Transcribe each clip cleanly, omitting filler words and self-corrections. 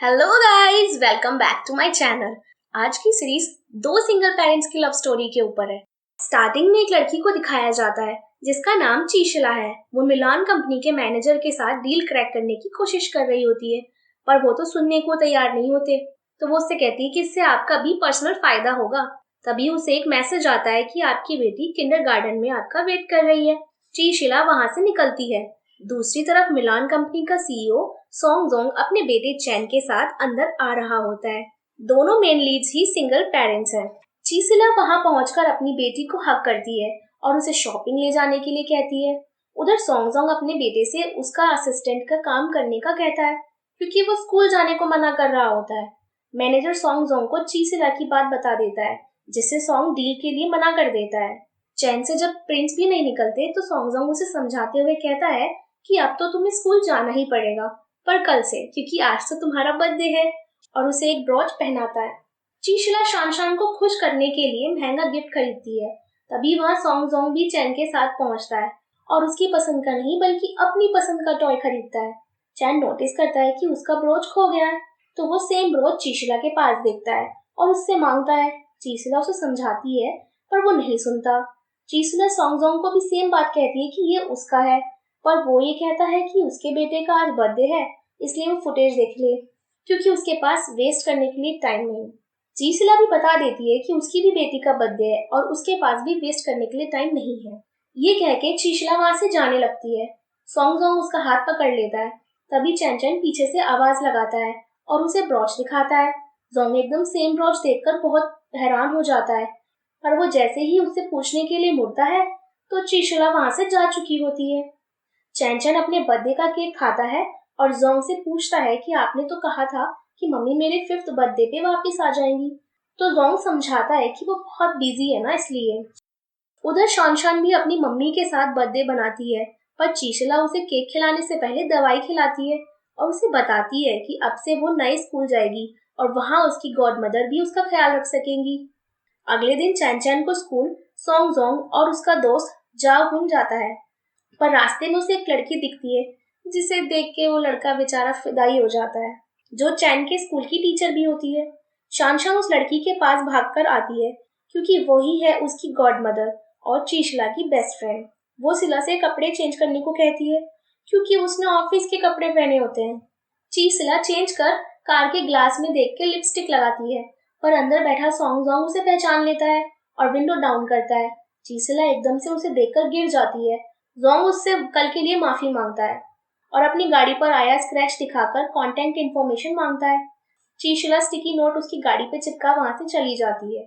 Hello guys, welcome back to my channel. आज की series दो सिंगल पेरेंट्स की लव स्टोरी के ऊपर है। स्टार्टिंग में एक लड़की को दिखाया जाता है जिसका नाम चीशला है। वो मिलान कंपनी के मैनेजर के साथ डील क्रैक करने की कोशिश कर रही होती है, पर वो तो सुनने को तैयार नहीं होते। तो वो उससे कहती है कि इससे आपका भी पर्सनल फायदा होगा। तभी उसे एक मैसेज आता है कि आपकी बेटी किंडरगार्टन में आपका वेट कर रही है। चीशिला वहां से निकलती है। दूसरी तरफ मिलान कंपनी का सीईओ सॉन्ग जोंग अपने बेटे चैन के साथ अंदर आ रहा होता है। दोनों मेन लीड्स ही सिंगल पेरेंट्स हैं। चीसिला वहां पहुंचकर अपनी बेटी को हक करती है और उसे शॉपिंग ले जाने के लिए कहती है। उधर सॉन्ग जोंग अपने बेटे से उसका असिस्टेंट का काम करने का कहता है, क्योंकि वो स्कूल जाने को मना कर रहा होता है। मैनेजर सॉन्ग जोंग को चीसिला की बात बता देता है, जिससे सॉन्ग डील के लिए मना कर देता है। चैन से जब प्रिंस भी नहीं निकलते तो सॉन्ग जोंग उसे समझाते हुए कहता है कि अब तो तुम्हें स्कूल जाना ही पड़ेगा, पर कल से, क्योंकि आज तो तुम्हारा बर्थडे है, और उसे एक ब्रॉच पहनाता है। चीशिला शान को खुश करने के लिए महंगा गिफ्ट खरीदती है। तभी वहाँ सॉन्ग जोंग भी चैन के साथ पहुंचता है और उसकी पसंद का नहीं बल्कि अपनी पसंद का टॉय खरीदता है। चैन नोटिस करता है कि उसका ब्रोच खो गया है, तो वो सेम ब्रोच चीशिला के पास देखता है और उससे मांगता है। चीशिला उसे समझाती है, पर वो नहीं सुनता। चीशिला सॉन्ग जोंग को भी सेम बात कहती है कि ये उसका है, पर वो ये कहता है कि उसके बेटे का आज बर्थडे है, इसलिए वो फुटेज देख ले, क्योंकि उसके पास वेस्ट करने के लिए टाइम नहीं। चीसिला भी बता देती है कि उसकी भी बेटी का बर्थडे है और उसके पास भी वेस्ट करने के लिए टाइम नहीं है। ये कह के चीशिला वहां से जाने लगती है। सॉन्ग जोंग उसका हाथ पकड़ लेता है। तभी चैन चैन पीछे से आवाज लगाता है और उसे ब्रॉच दिखाता है। जोंग एकदम सेम ब्रॉच देखकर बहुत हैरान हो जाता है, पर वो जैसे ही उससे पूछने के लिए मुड़ता है तो चीशिला वहां से जा चुकी होती है। चैन चैन अपने बर्थडे का केक खाता है और जोंग से पूछता है कि आपने तो कहा था कि मम्मी मेरे 5th बर्थडे पे वापस आ जाएंगी। तो जोंग समझाता है कि वो बहुत बिजी है ना, इसलिए। उधर शान भी अपनी मम्मी के साथ बर्थडे बनाती है, पर चीशला उसे केक खिलाने से पहले दवाई खिलाती है और उसे बताती है कि अब से वो नए स्कूल जाएगी और वहाँ उसकी गॉड मदर भी उसका ख्याल रख सकेंगी। अगले दिन चैन चैन को स्कूल सॉन्ग जोंग और उसका दोस्त जाओ हुन जाता है, पर रास्ते में उसे एक लड़की दिखती है, जिसे देख के वो लड़का बेचारा फिदाई हो जाता है, जो चैन के स्कूल की टीचर भी होती है। शानशान उस लड़की के पास भागकर आती है, क्योंकि वही है उसकी गॉड मदर और चीशला की बेस्ट फ्रेंड। वो सिला से कपड़े चेंज करने को कहती है, क्योंकि उसने ऑफिस के कपड़े पहने होते हैं। चीसला चेंज कर कार के ग्लास में देख के लिपस्टिक लगाती है, पर अंदर बैठा सॉन्ग जोंग उसे पहचान लेता है और विंडो डाउन करता है। चीसला एकदम से उसे देखकर गिर जाती है। जोंग उससे कल के लिए माफी मांगता है और अपनी गाड़ी पर आया स्क्रैच दिखाकर कांटेक्ट इंफॉर्मेशन मांगता है। चीशिला स्टिकी नोट उसकी गाड़ी पे चिपका वहां से चली जाती है।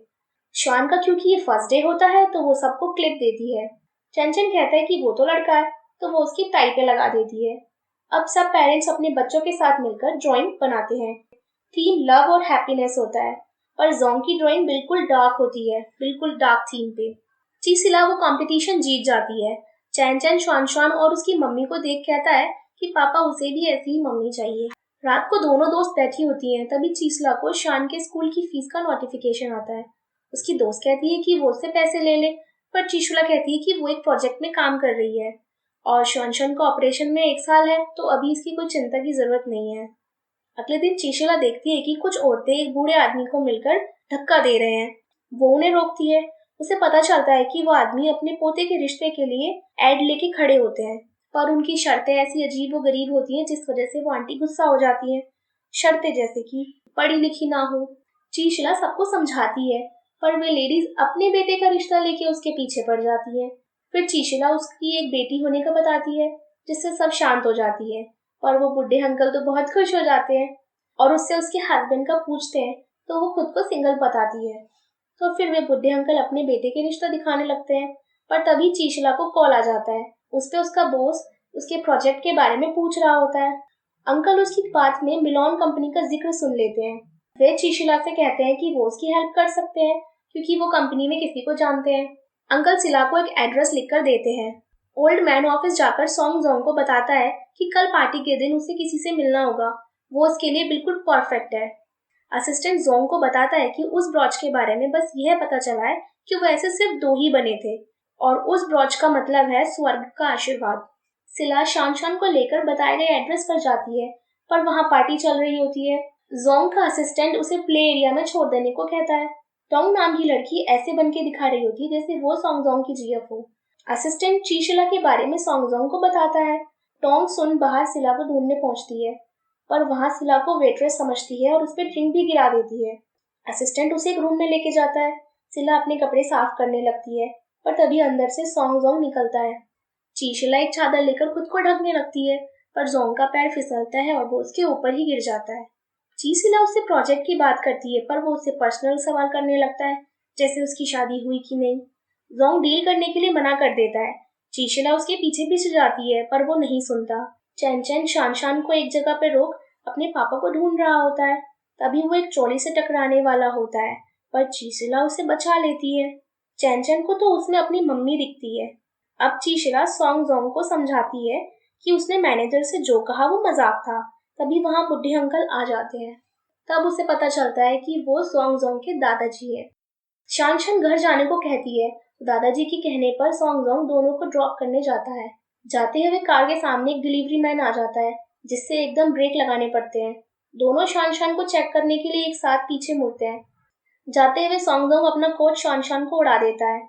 श्वान का क्योंकि ये फर्स्ट डे होता है तो वो सबको क्लिप देती है। चंचन कहता है कि वो तो लड़का है, तो वो उसकी टाई पे लगा देती है। अब सब पेरेंट्स अपने बच्चों के साथ मिलकर ड्राइंग बनाते हैं। थीम लव और हैप्पीनेस होता है, पर जोंग की ड्राइंग बिल्कुल डार्क होती है, बिल्कुल डार्क थीम पे। चीसिला वो कंपटीशन जीत जाती है। चैन चैन श्वान श्वान और उसकी मम्मी को देख कहता है कि पापा उसे भी ऐसी ही मम्मी चाहिए। रात को दोनों दोस्त बैठी होती हैं, तभी चीसला को शान के स्कूल की फीस का नोटिफिकेशन आता है। उसकी दोस्त कहती है कि वो उससे पैसे ले ले, पर चीशुला कहती है कि वो एक प्रोजेक्ट में काम कर रही है और शॉन को ऑपरेशन में 1 साल है, तो अभी इसकी कोई चिंता की जरूरत नहीं है। अगले दिन चीशुला देखती है कि कुछ औरतें एक बूढ़े आदमी को मिलकर धक्का दे रहे हैं। वो उन्हें रोकती है। उसे पता चलता है कि वो आदमी अपने पोते के रिश्ते के लिए एड लेके खड़े होते हैं, पर उनकी शर्तें ऐसी अजीब व गरीब होती हैं जिस वजह से वो आंटी गुस्सा हो जाती है। शर्तें जैसे कि पढ़ी लिखी ना हो। चीशला सबको समझाती है, पर वे लेडीज अपने बेटे का रिश्ता लेके उसके पीछे पड़ जाती है। फिर चीशला उसकी एक बेटी होने का बताती है, जिससे सब शांत हो जाती है। पर वो बुढ़े अंकल तो बहुत खुश हो जाते हैं और उससे उसके हस्बैंड का पूछते हैं, तो वो खुद को सिंगल बताती है। तो फिर वे बुढ़े अंकल अपने बेटे के रिश्ता दिखाने लगते हैं, पर तभी चीशला को कॉल आ जाता है। उस पे उसका बॉस उसके प्रोजेक्ट के बारे में पूछ रहा होता है। अंकल उसकी बात में मिलॉन कंपनी का जिक्र सुन लेते हैं। वे चीशिला से कहते हैं कि वो उसकी हेल्प कर सकते हैं, क्योंकि वो कंपनी में किसी को जानते हैं। अंकल सिला को एक एड्रेस लिखकर देते हैं। ओल्ड मैन ऑफिस जाकर सॉन्ग जोंग को बताता है कि कल पार्टी के दिन उसे किसी से मिलना होगा, वो उसके लिए बिल्कुल परफेक्ट है। असिस्टेंट जोंग को बताता है कि उस ब्रॉच के बारे में बस यह पता चला है कि वो ऐसे सिर्फ 2 ही बने थे और उस ब्रॉच का मतलब है स्वर्ग का आशीर्वाद। सिला शान को लेकर बताए गए एड्रेस पर जाती है, पर वहाँ पार्टी चल रही होती है। जोंग का असिस्टेंट उसे प्ले एरिया में छोड़ देने को कहता है। टोंग नाम की लड़की ऐसे बन के दिखा रही होती जैसे वो सॉन्गजोंग की जीएफ हो। असिस्टेंट चीशिला के बारे में सॉन्गजोंग को बताता है। टोंग सुन बाहर सिला को ढूंढने पहुंचती है, पर वहां सिला को वेट्रेस समझती है और उस पर ड्रिंक भी गिरा देती है। असिस्टेंट उसे एक रूम में लेके जाता है। सिला अपने कपड़े साफ करने लगती है, पर तभी अंदर से सॉन्गजोंग निकलता है। चीशिला एक चादर लेकर खुद को ढकने लगती है, पर जोंग का पैर फिसलता है और वो उसके ऊपर ही गिर जाता है। चीसिला उससे प्रोजेक्ट की बात करती है, पर वो उससे पर्सनल सवाल करने लगता है, जैसे उसकी शादी हुई कि नहीं। जोंग डील करने के लिए मना कर देता है। चीशिला उसके पीछे पीछे जाती है, पर वो नहीं सुनता। चैन चैन शान को एक जगह पे रोक अपने पापा को ढूंढ रहा होता है। तभी वो एक ट्रॉली से टकराने वाला होता है, पर चीशिला उसे बचा लेती है। चैन चैन को तो उसमें अपनी मम्मी दिखती है। अब चीशिला सॉन्गजोंग को समझाती है कि उसने मैनेजर से जो कहा वो मजाक था। तभी वहां बुढ़े अंकल आ जाते हैं। तब उसे पता चलता है कि वो सॉन्गजोंग के दादाजी है। शान घर जाने को कहती है। दादाजी के कहने पर सॉन्गजोंग दोनों को ड्रॉप करने जाता है। जाते हुए कार के सामने एक डिलीवरी मैन आ जाता है, जिससे एकदम ब्रेक लगाने पड़ते हैं। दोनों शान को चेक करने के लिए एक साथ पीछे मुड़ते हैं। जाते हुए सॉन्गजोंग अपना कोट शान को उड़ा देता है।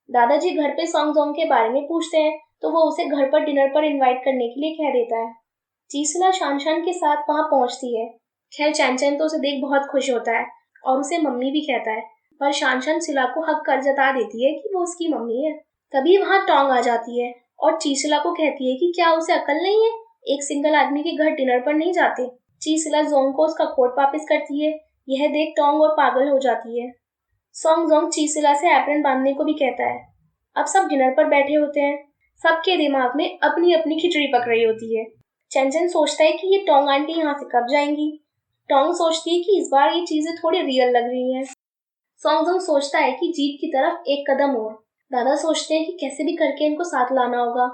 दादाजी घर पे सॉन्गजोंग के बारे में पूछते हैं, तो वो उसे घर पर डिनर पर इनवाइट करने के लिए कह देता है। चीसला शान के साथ वहां पहुंचती है। खैर चैन चैन तो उसे देख बहुत खुश होता है और उसे मम्मी भी कहता है, पर शान सिला को हक कर जता देती है कि वो उसकी मम्मी है। तभी वहां टोंग आ जाती है और चीसला को कहती है कि क्या उसे अकल नहीं है, एक सिंगल आदमी के घर डिनर पर नहीं जाते। चीसला जोंग को उसका कोट वापस करती है। यह देख टोंग और पागल हो जाती है। सॉन्गजोंग चीसिला से एप्रन बांधने को भी कहता है। अब सब डिनर पर बैठे होते हैं। सबके दिमाग में अपनी अपनी खिचड़ी पक रही होती है। चैन चैन सोचता है कि ये टोंग आंटी यहाँ से कब जाएंगी। टोंग सोचती है कि इस बार ये चीजें थोड़ी रियल लग रही हैं। सॉन्गजोंग सोचता है कि जीत की तरफ एक कदम और। दादा सोचते हैं कि कैसे भी करके इनको साथ लाना होगा।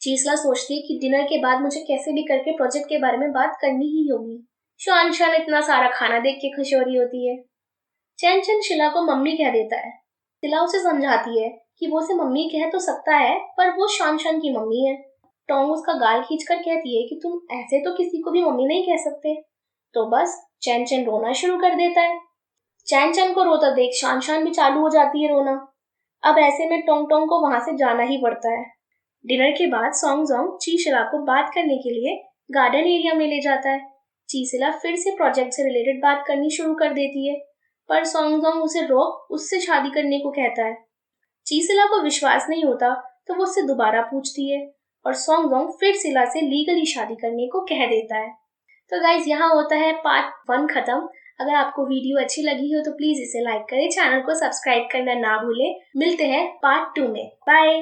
चीसला सोचती है कि डिनर के बाद मुझे कैसे भी करके प्रोजेक्ट के बारे में बात करनी ही होगी। शान इतना सारा खाना देख के खुश हो रही होती है। चैन चैन शिला को मम्मी कह देता है। शिला उसे समझाती है कि वो उसे मम्मी कह तो सकता है, पर वो शान की मम्मी है। टोंग उसका गाल खींचकर कहती है कि तुम ऐसे तो किसी को भी मम्मी नहीं कह सकते। तो बस चैन चैन रोना शुरू कर देता है। चैन चैन को रोता देख शान भी चालू हो जाती है रोना। अब ऐसे में टोंग टोंग को वहां से जाना ही पड़ता है। डिनर के बाद सॉन्गजोंग चीशिला को बात करने के लिए गार्डन एरिया में ले जाता है। चीसिला फिर से प्रोजेक्ट से रिलेटेड बात करनी शुरू कर देती है, पर सॉन्गजोंग उसे रोक उससे शादी करने को कहता है। चीसिला को विश्वास नहीं होता, तो वो उससे दोबारा पूछती है और सॉन्गजोंग फिर सिला से लीगली शादी करने को कह देता है। तो गाइज यहाँ होता है पार्ट 1 खत्म। अगर आपको वीडियो अच्छी लगी हो तो प्लीज इसे लाइक करें, चैनल को सब्सक्राइब करना ना भूलें। मिलते हैं पार्ट 2 में। बाय।